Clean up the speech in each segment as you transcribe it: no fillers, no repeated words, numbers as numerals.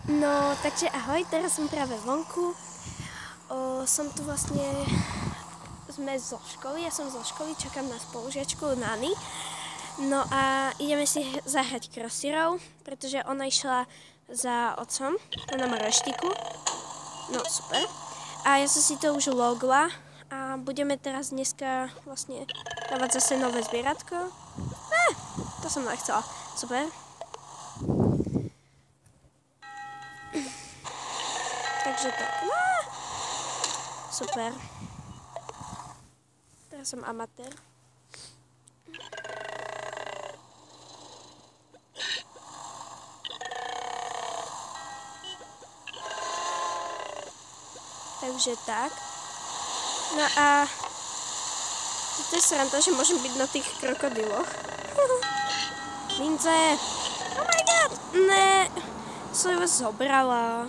No, takže ahoj, teraz som práve vonku. Som tu vlastne, sme zo školy, ja som zo školy, čakám na spolužiačku Nany. No a ideme si zahrať krosírov, pretože ona išla za otcom na reštiku. No, super. A ja som si to už logla a budeme teraz dneska vlastne dávať zase nové zvieratko. To som nechcela. Super. Takže tak. Super. Teraz som amatér. Takže tak. No a to je sranda, že môžem byť na tých krokodíloch. Mince! Oh my god! Ne! Som vás zobrala.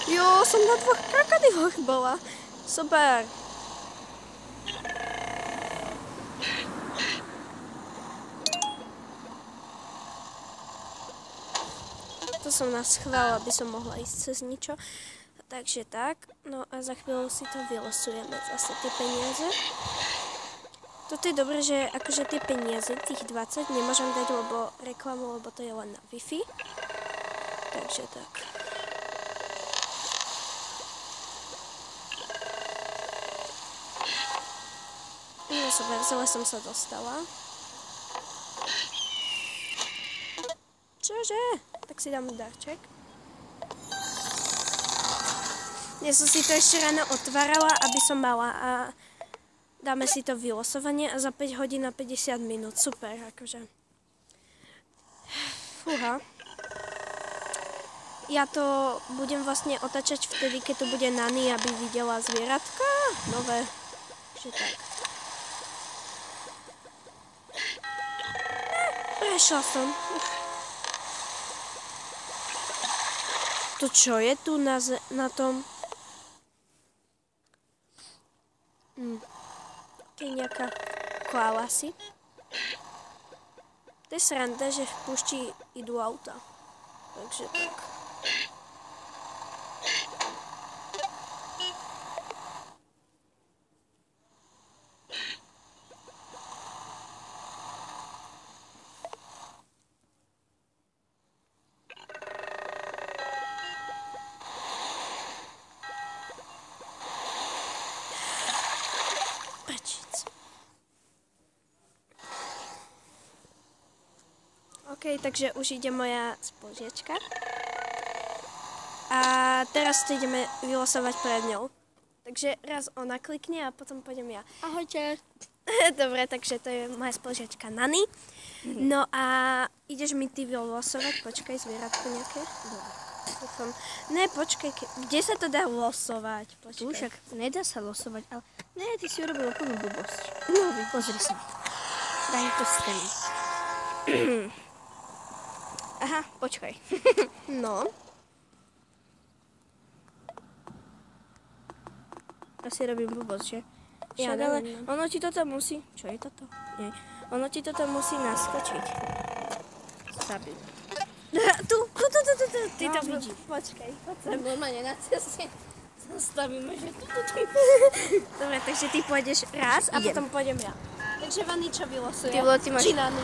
Jo, som na 2 krokodíloch bola. Super. To som nás schválila, aby som mohla ísť cez ničo. Takže tak. No a za chvíľu si to vylosujeme zase tie peniaze. Toto je dobré, že akože tie peniaze, tých 20, nemôžem dať reklamu, lebo to je len na Wi-Fi. Takže tak. No super, celé som sa dostala. Čože? Tak si dám darček. Ja som si to ešte ráno otvárala, aby som mala a dáme si to vylosovanie a za 5 hodín a 50 minút. Super, akože. Fúha. Ja to budem vlastne otáčať vtedy, keď to bude Nany, aby videla zvieratka. Nové. Takže tak. Prešla som. To čo je tu na tom? To je nejaká koala asi. To je sranda, že v púšti idú auta. Takže tak. OK, takže už ide moja spolužiačka. A teraz to ideme vylosovať pred ňou. Takže raz ona klikne a potom pôjdem ja. Ahojte. Dobre, takže to je moja spolužiačka Nany. No a ideš mi ty vylosovať? Počkaj, zvieratko nejaké? Dobre. Ne, počkaj, kde sa to dá losovať? Počkaj. Tu však nedá sa losovať, ale ne, ty si urobil úplnú blbosť. No, pozri sa. Daj to s tým. Aha, počkaj. No. Asi robím blbosť, že? Ja ale neviem. ono ti toto musí... Čo je toto? Nie. Ono ti toto musí naskočiť. Stabil. Tu. Ty to vidíš. Počkaj, poď sem. Normálne na ceste zastavíme, že tu. Dobre, takže ty pôjdeš raz a Idem. potom pôjdem ja. Takže Vany čo vylosuje? Ty máš... Či Nany?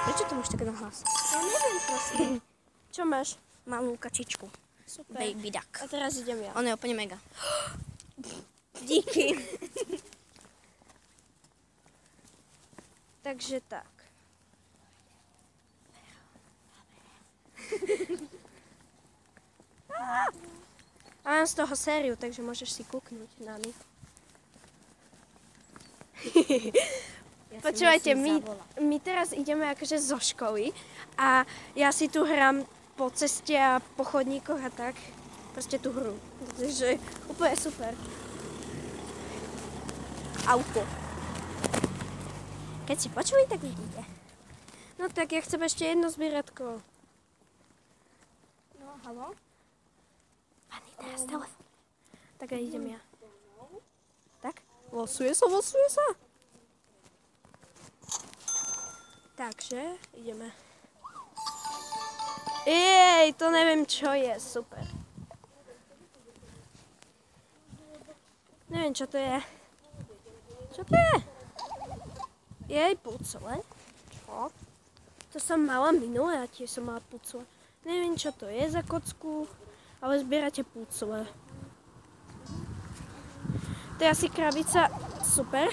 Prečo to máš také na hlas? Ja neviem, prosím. Čo máš? Malú kačičku. Super. Baby duck. A teraz idem ja. On je úplne mega. Díky. Takže tak. A mám z toho sériu, takže môžeš si kúknúť, Nany. Počúvajte, my teraz ideme akože zo školy a ja si tu hrám po ceste a po chodníkoch a tak. Proste tú hru. Takže úplne super. Auto. Keď si počuli, tak vidíte. No tak ja chcem ešte jedno zvieratko. No, haló? Vany, Teraz telefon. Tak a idem ja. Tak? Losuje sa. Takže ideme. Jej, to neviem čo je, super. Neviem čo to je. Čo to je? Jej, pucle. Čo? To som mala minule a tiež som mala pucle. Neviem čo to je za kocku, ale zbierate pucle. To je asi krabica, super.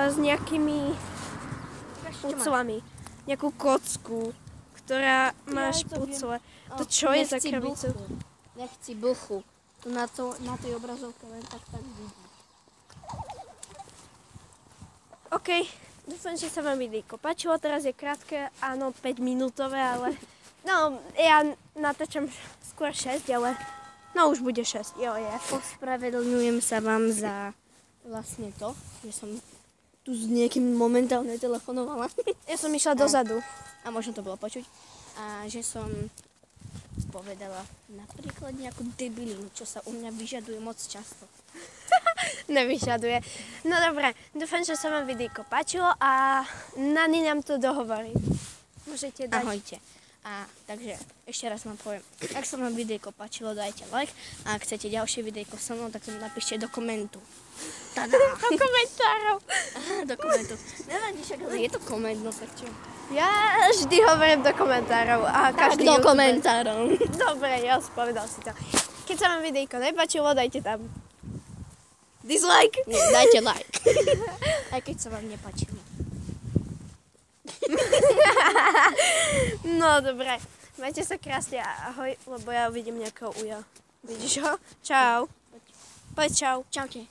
S nejakými puclami. Nejakú kocku, ktorá máš pucle. To čo je za krabicu? Nechci buchu. To na tej obrazovke len tak vidí. OK, dúfam, že sa vám videjko páčilo. Teraz je krátke, áno, 5 minútové, ale... No, ja natáčam skôr 6, ale... No, už bude 6, jo, je. Ospravedlňujem sa vám za vlastne to, že som tu s niekým momentálne telefonovala. Ja som išla dozadu. A možno to bolo počuť. A že som povedala napríklad nejakú debilinu, čo sa u mňa vyžaduje moc často. Nevyžaduje. No dobre, dúfam, že sa vám videjko páčilo a Nani nám to dohovorí. Môžete dať... Ahojte. A takže ešte raz vám poviem, ak sa vám videjko páčilo, dajte like a ak chcete ďalšie videjko so mnou, tak to napíšte do komentu. Tada! Do komentárov. Do komentu. Nevadí však, ale je to koment, no tak čo? Ja vždy hovorím do komentárov. A Tak každý do YouTuber- komentárov. Dobre, ja spovedal si to. Keď sa vám videjko nepáčilo, dajte tam dislike. Nie, dajte like. Aj keď sa vám nepáčilo. No dobre, majte sa krásne a ahoj, lebo ja vidím nejakého uja. Vidíš ho? Čau. Poď čau. Čaute.